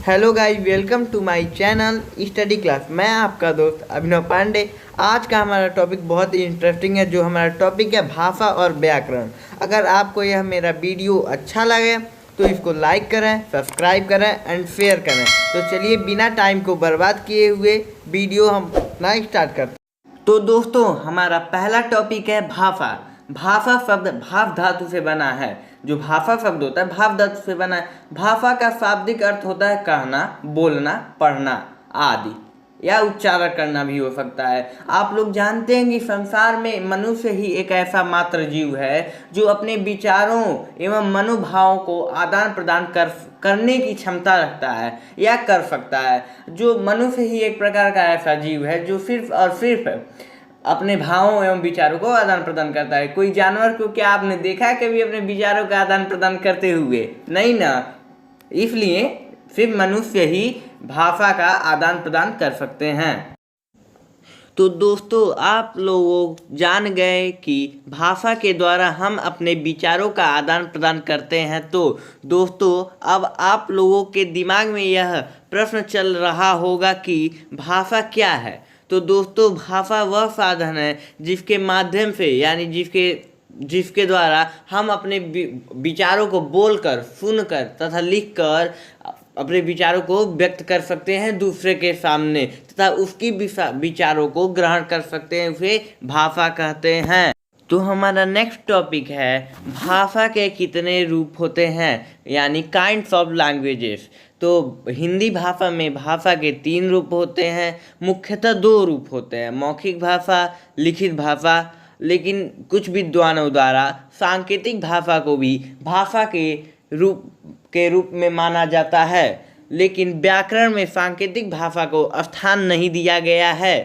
Hello guys, welcome to my channel study class. मैं आपका दोस्त अभिनव पांडे। आज का हमारा टॉपिक बहुत ही इंटरेस्टिंग है। जो हमारा टॉपिक है भाषा और व्याकरण। अगर आपको यह मेरा वीडियो अच्छा लगे तो इसको लाइक करें, सब्सक्राइब करें एंड शेयर करें। तो चलिए बिना टाइम को बर्बाद किए हुए वीडियो हम अपना स्टार्ट करते हैं। तो दोस्तों, हमारा पहला टॉपिक है भाषा। भाषा शब्द भाव धातु से बना है। जो भाषा शब्द होता है भाव धातु से बना है। भाषा का शाब्दिक अर्थ होता है कहना, बोलना, पढ़ना आदि, या उच्चारण करना भी हो सकता है। आप लोग जानते हैं कि संसार में मनुष्य ही एक ऐसा मात्र जीव है जो अपने विचारों एवं मनोभावों को आदान प्रदान करने की क्षमता रखता है या कर सकता है। जो मनुष्य ही एक प्रकार का ऐसा जीव है जो सिर्फ और सिर्फ अपने भावों एवं विचारों को आदान प्रदान करता है। कोई जानवर को क्या आपने देखा है कभी अपने विचारों का आदान प्रदान करते हुए? नहीं ना। इसलिए सिर्फ मनुष्य ही भाषा का आदान प्रदान कर सकते हैं। तो दोस्तों, आप लोग जान गए कि भाषा के द्वारा हम अपने विचारों का आदान प्रदान करते हैं। तो दोस्तों, अब आप लोगों के दिमाग में यह प्रश्न चल रहा होगा कि भाषा क्या है। तो दोस्तों, भाषा वह साधन है जिसके माध्यम से यानी जिसके द्वारा हम अपने विचारों को बोलकर, सुनकर तथा लिखकर अपने विचारों को व्यक्त कर सकते हैं दूसरे के सामने, तथा उसकी विचारों को ग्रहण कर सकते हैं। उसे भाषा कहते हैं। तो हमारा नेक्स्ट टॉपिक है भाषा के कितने रूप होते हैं, यानी काइंड्स ऑफ लैंग्वेजेस। तो हिंदी भाषा में भाषा के 3 रूप होते हैं। मुख्यतः 2 रूप होते हैं, मौखिक भाषा, लिखित भाषा। लेकिन कुछ विद्वानों द्वारा सांकेतिक भाषा को भी भाषा के रूप में माना जाता है। लेकिन व्याकरण में सांकेतिक भाषा को स्थान नहीं दिया गया है।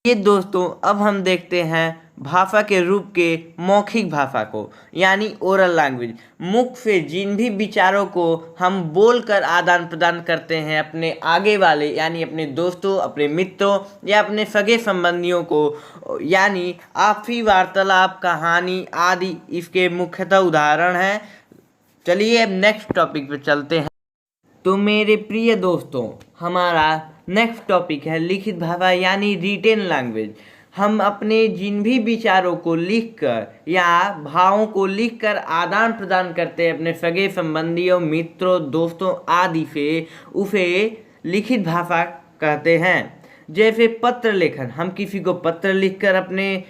ये दोस्तों, अब हम देखते हैं भाषा के रूप के मौखिक भाषा को, यानी ओरल लैंग्वेज। मुख से जिन भी विचारों को हम बोलकर आदान प्रदान करते हैं अपने आगे वाले, यानी अपने दोस्तों, अपने मित्रों या अपने सगे संबंधियों को, यानी आपसी वार्तालाप, कहानी आदि इसके मुख्यतः उदाहरण हैं। चलिए अब नेक्स्ट टॉपिक पे चलते हैं। तो मेरे प्रिय दोस्तों, हमारा नेक्स्ट टॉपिक है लिखित भाषा, यानी रिटेन लैंग्वेज। हम अपने जिन भी विचारों को लिखकर या भावों को लिखकर आदान प्रदान करते हैं अपने सगे संबंधियों, मित्रों, दोस्तों आदि से, उसे लिखित भाषा कहते हैं। जैसे पत्र लेखन, हम किसी को पत्र लिखकर अपने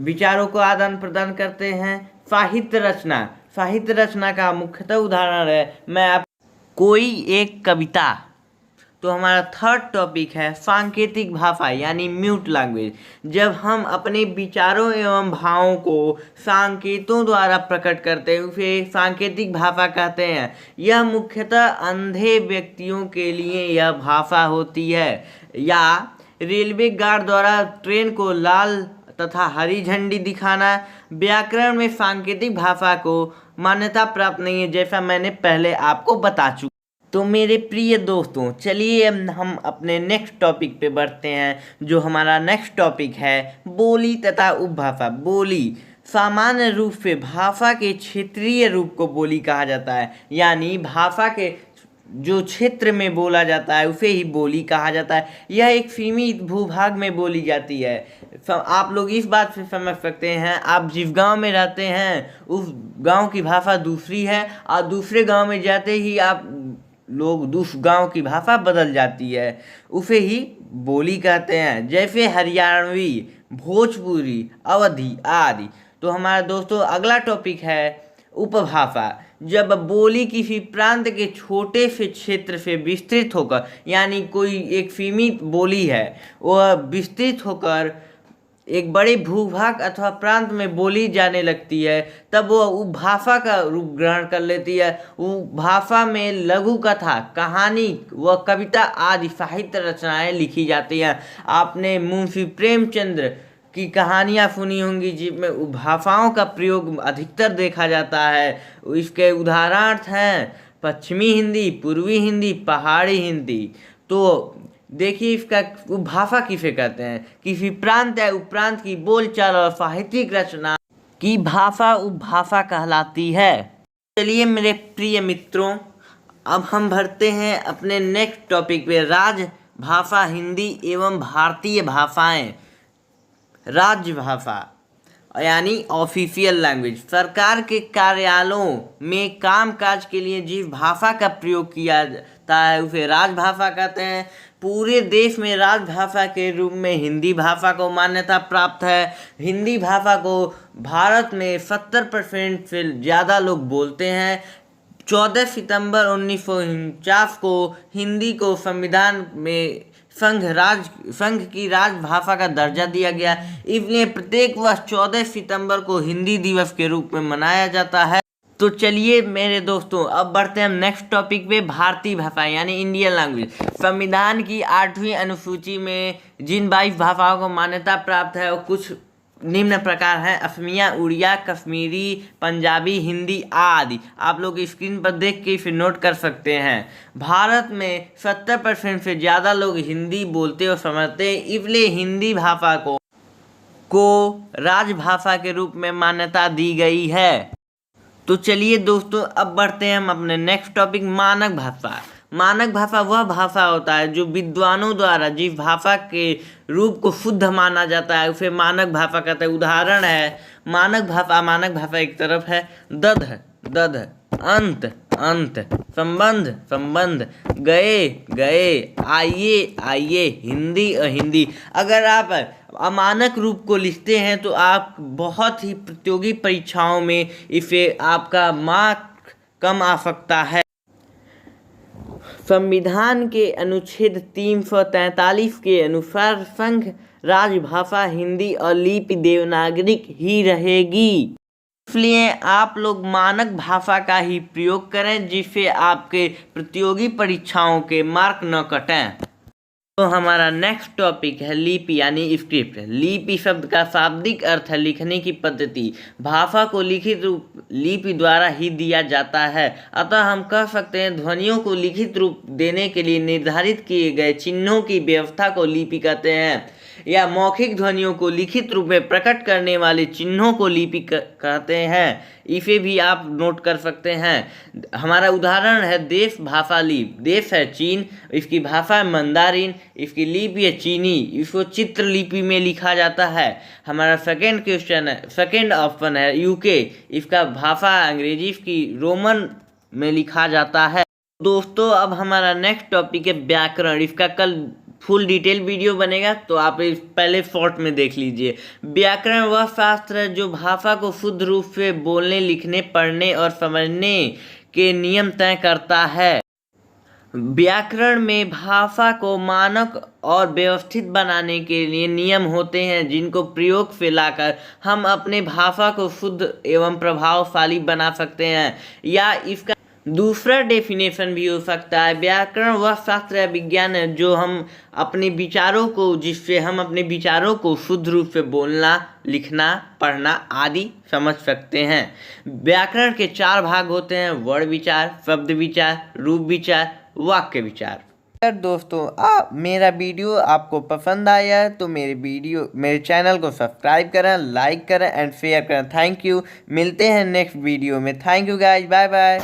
विचारों को आदान प्रदान करते हैं। साहित्य रचना का मुख्यतः उदाहरण है कोई एक कविता। तो हमारा थर्ड टॉपिक है सांकेतिक भाषा, यानी म्यूट लैंग्वेज। जब हम अपने विचारों एवं भावों को संकेतों द्वारा प्रकट करते हैं उसे सांकेतिक भाषा कहते हैं। यह मुख्यतः अंधे व्यक्तियों के लिए यह भाषा होती है। या रेलवे गार्ड द्वारा ट्रेन को लाल तथा हरी झंडी दिखाना व्याकरण में सांकेतिक भाषा को मान्यता प्राप्त नहीं है, जैसा मैंने पहले आपको बता चुका। तो मेरे प्रिय दोस्तों, चलिए हम अपने नेक्स्ट टॉपिक पे बढ़ते हैं। जो हमारा नेक्स्ट टॉपिक है बोली तथा उपभाषा। बोली सामान्य रूप से भाषा के क्षेत्रीय रूप को बोली कहा जाता है, यानी भाषा के जो क्षेत्र में बोला जाता है उसे ही बोली कहा जाता है। यह एक सीमित भूभाग में बोली जाती है। आप लोग इस बात से समझ सकते हैं, आप जिस गांव में रहते हैं उस गांव की भाषा दूसरी है और दूसरे गांव में जाते ही आप लोग उस गांव की भाषा बदल जाती है, उसे ही बोली कहते हैं। जैसे हरियाणवी, भोजपुरी, अवधी आदि। तो हमारा दोस्तों अगला टॉपिक है उपभाषा। जब बोली किसी प्रांत के छोटे से क्षेत्र से विस्तृत होकर, यानी कोई एक सीमित बोली है वह विस्तृत होकर एक बड़े भूभाग अथवा प्रांत में बोली जाने लगती है, तब वह उपभाषा का रूप ग्रहण कर लेती है। उपभाषा में लघु कथा, कहानी व कविता आदि साहित्य रचनाएं लिखी जाती हैं। आपने मुंशी प्रेमचंद्र की कहानियाँ सुनी होंगी जिसमें उपभाषाओं का प्रयोग अधिकतर देखा जाता है। इसके उदाहरण हैं पश्चिमी हिंदी, पूर्वी हिंदी, पहाड़ी हिंदी। तो देखिए इसका उपभाषा किसे कहते हैं। किसी प्रांत या उपप्रांत की बोलचाल और साहित्यिक रचना की भाषा उपभाषा कहलाती है। चलिए मेरे प्रिय मित्रों, अब हम बढ़ते हैं अपने नेक्स्ट टॉपिक पे, राजभाषा हिंदी एवं भारतीय भाषाएं। राजभाषा यानी ऑफिशियल लैंग्वेज। सरकार के कार्यालयों में कामकाज के लिए जिस भाषा का प्रयोग किया जाता है उसे राजभाषा कहते हैं। पूरे देश में राजभाषा के रूप में हिंदी भाषा को मान्यता प्राप्त है। हिंदी भाषा को भारत में 70% से ज़्यादा लोग बोलते हैं। 14 सितंबर 1949 को हिंदी को संविधान में संघ की राजभाषा का दर्जा दिया गया। इसलिए प्रत्येक वर्ष 14 सितंबर को हिंदी दिवस के रूप में मनाया जाता है। तो चलिए मेरे दोस्तों, अब बढ़ते हैं हम नेक्स्ट टॉपिक पे, भारतीय भाषा यानी इंडियन लैंग्वेज। संविधान की 8वीं अनुसूची में जिन 22 भाषाओं को मान्यता प्राप्त है वो कुछ निम्न प्रकार हैं: असमिया, उड़िया, कश्मीरी, पंजाबी, हिंदी आदि। आप लोग स्क्रीन पर देख के इसे नोट कर सकते हैं। भारत में 70% से ज़्यादा लोग हिंदी बोलते और समझते हैं, इसलिए हिंदी भाषा को राजभाषा के रूप में मान्यता दी गई है। तो चलिए दोस्तों, अब बढ़ते हैं हम अपने नेक्स्ट टॉपिक, मानक भाषा। मानक भाषा वह भाषा होता है जो विद्वानों द्वारा जिस भाषा के रूप को शुद्ध माना जाता है उसे मानक भाषा कहते हैं। उदाहरण है मानक भाषा एक तरफ है, दध, अंत, संबंध, गए, आइए, हिंदी। अगर आप अमानक रूप को लिखते हैं तो आप बहुत ही प्रतियोगी परीक्षाओं में इसे आपका मार्क कम आ सकता है। संविधान के अनुच्छेद 343 के अनुसार संघ राजभाषा हिंदी और लिपि देवनागरिक ही रहेगी। इसलिए आप लोग मानक भाषा का ही प्रयोग करें जिससे आपके प्रतियोगी परीक्षाओं के मार्क न कटें। तो हमारा नेक्स्ट टॉपिक है लिपि यानी स्क्रिप्ट। लिपि शब्द का शाब्दिक अर्थ है लिखने की पद्धति। भाषा को लिखित रूप लिपि द्वारा ही दिया जाता है। अतः हम कह सकते हैं ध्वनियों को लिखित रूप देने के लिए निर्धारित किए गए चिन्हों की व्यवस्था को लिपि कहते हैं, या मौखिक ध्वनियों को लिखित रूप में प्रकट करने वाले चिन्हों को लिपि कहते हैं। इसे भी आप नोट कर सकते हैं। हमारा उदाहरण है देश भाषा लिपि। देश है चीन, इसकी भाषा है मंदारिन, इसकी लिपि है चीनी, इसको चित्रलिपि में लिखा जाता है। हमारा सेकेंड ऑप्शन है यूके, इसका भाषा अंग्रेजी, इसकी रोमन में लिखा जाता है। दोस्तों अब हमारा नेक्स्ट टॉपिक है व्याकरण। इसका कल फुल डिटेल वीडियो बनेगा तो आप पहले शॉर्ट में देख लीजिए। व्याकरण वह शास्त्र है जो भाषा को शुद्ध रूप से बोलने, लिखने, पढ़ने और समझने के नियम तय करता है। व्याकरण में भाषा को मानक और व्यवस्थित बनाने के लिए नियम होते हैं जिनको प्रयोग से लाकर हम अपने भाषा को शुद्ध एवं प्रभावशाली बना सकते हैं, या इसका दूसरा डेफिनेशन भी हो सकता है। व्याकरण वह शास्त्र या विज्ञान है जो हम अपने विचारों को जिससे हम अपने विचारों को शुद्ध रूप से बोलना, लिखना, पढ़ना आदि समझ सकते हैं। व्याकरण के 4 भाग होते हैं: वर्ण विचार, शब्द विचार, रूप विचार, वाक्य विचार। अगर दोस्तों मेरा वीडियो आपको पसंद आया है तो मेरे चैनल को सब्सक्राइब करें, लाइक करें एंड शेयर करें। Thank you. मिलते हैं नेक्स्ट वीडियो में। Thank you guys, bye bye.